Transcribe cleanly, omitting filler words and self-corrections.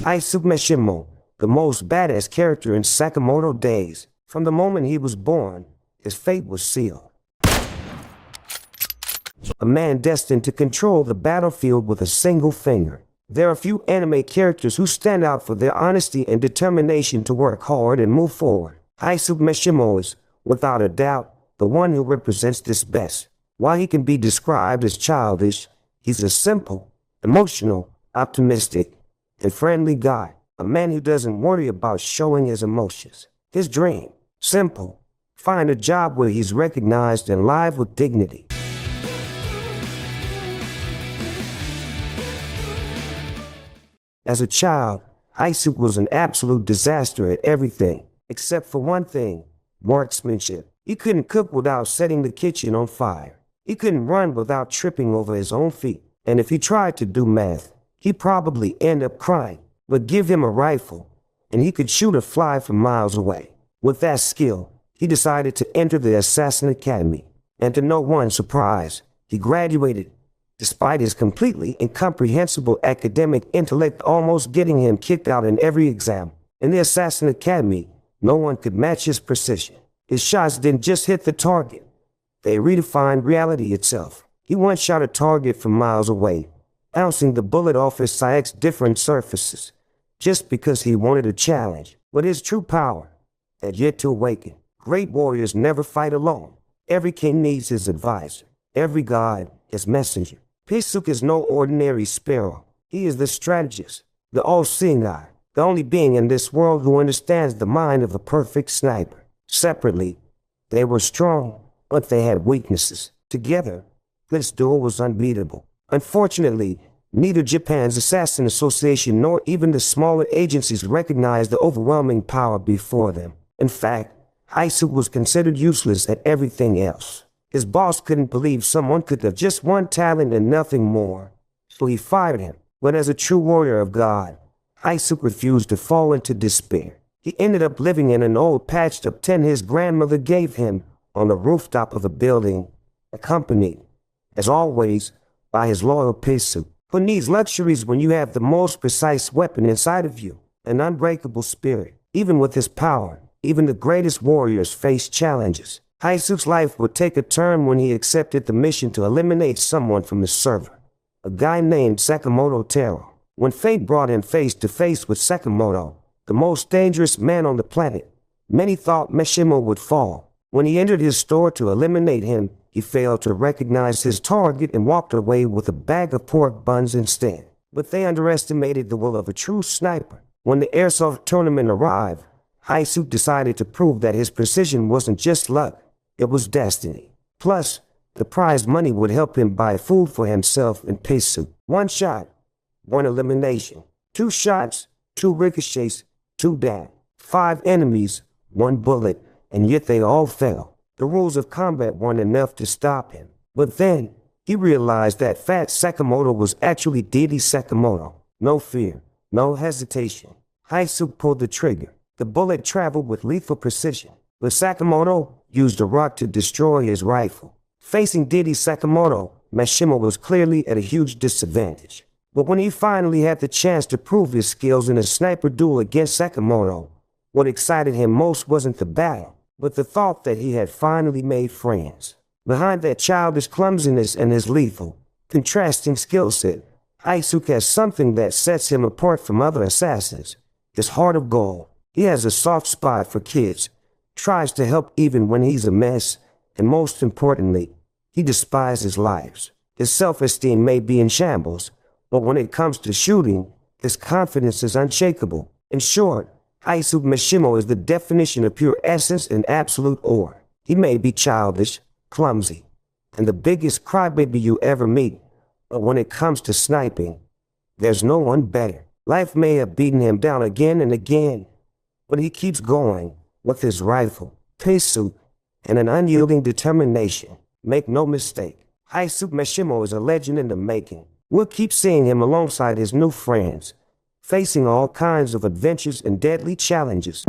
HEISUKE Mashimo, the most badass character in Sakamoto days. From the moment he was born, his fate was sealed. A man destined to control the battlefield with a single finger. There are few anime characters who stand out for their honesty and determination to work hard and move forward. HEISUKE Mashimo is, without a doubt, the one who represents this best. While he can be described as childish, he's a simple, emotional, optimistic, and friendly guy. A man who doesn't worry about showing his emotions. His dream, simple, find a job where he's recognized and live with dignity. As a child, HEISUKE was an absolute disaster at everything, except for one thing, marksmanship. He couldn't cook without setting the kitchen on fire. He couldn't run without tripping over his own feet. And if he tried to do math, he'd probably end up crying. But give him a rifle, and he could shoot a fly from miles away. With that skill, he decided to enter the Assassin Academy. And to no one's surprise, he graduated, despite his completely incomprehensible academic intellect almost getting him kicked out in every exam. In the Assassin Academy, no one could match his precision. His shots didn't just hit the target. They redefined reality itself. He one-shot a target from miles away, bouncing the bullet off his six different surfaces, just because he wanted a challenge. But his true power had yet to awaken. Great warriors never fight alone. Every king needs his advisor. Every god his messenger. HEISUKE is no ordinary sparrow. He is the strategist, the all-seeing eye, the only being in this world who understands the mind of a perfect sniper. Separately, they were strong, but they had weaknesses. Together, this duo was unbeatable. Unfortunately, neither Japan's Assassin Association nor even the smaller agencies recognized the overwhelming power before them. In fact, HEISUKE was considered useless at everything else. His boss couldn't believe someone could have just one talent and nothing more, so he fired him. But as a true warrior of God, HEISUKE refused to fall into despair. He ended up living in an old patched-up tent his grandmother gave him on the rooftop of a building, accompanied, as always, by his loyal HEISUKE. Who needs luxuries when you have the most precise weapon inside of you, an unbreakable spirit? Even with his power, even the greatest warriors face challenges. HEISUKE's life would take a turn when he accepted the mission to eliminate someone from the server, a guy named Sakamoto Taro. When fate brought him face to face with Sakamoto, the most dangerous man on the planet, many thought Mashimo would fall. When he entered his store to eliminate him, he failed to recognize his target and walked away with a bag of pork buns instead. But they underestimated the will of a true sniper. When the airsoft tournament arrived, HEISUKE decided to prove that his precision wasn't just luck, it was destiny. Plus, the prize money would help him buy food for himself and HEISUKE. One shot, one elimination. 2 shots, 2 ricochets, 2 down. 5 enemies, 1 bullet, and yet they all fell. The rules of combat weren't enough to stop him. But then, he realized that Fat Sakamoto was actually Didi Sakamoto. No fear, no hesitation. HEISUKE pulled the trigger. The bullet traveled with lethal precision, but Sakamoto used a rock to destroy his rifle. Facing Didi Sakamoto, Mashimo was clearly at a huge disadvantage. But when he finally had the chance to prove his skills in a sniper duel against Sakamoto, what excited him most wasn't the battle, but the thought that he had finally made friends. Behind that childish clumsiness and his lethal, contrasting skill set, HEISUKE has something that sets him apart from other assassins. His heart of gold. He has a soft spot for kids, tries to help even when he's a mess, and most importantly, he despises lives. His self-esteem may be in shambles, but when it comes to shooting, his confidence is unshakable. In short, HEISUKE Mashimo is the definition of pure essence and absolute ore. He may be childish, clumsy, and the biggest crybaby you ever meet, but when it comes to sniping, there's no one better. Life may have beaten him down again and again, but he keeps going with his rifle, HEISUKE, and an unyielding determination. Make no mistake, HEISUKE Mashimo is a legend in the making. We'll keep seeing him alongside his new friends, facing all kinds of adventures and deadly challenges.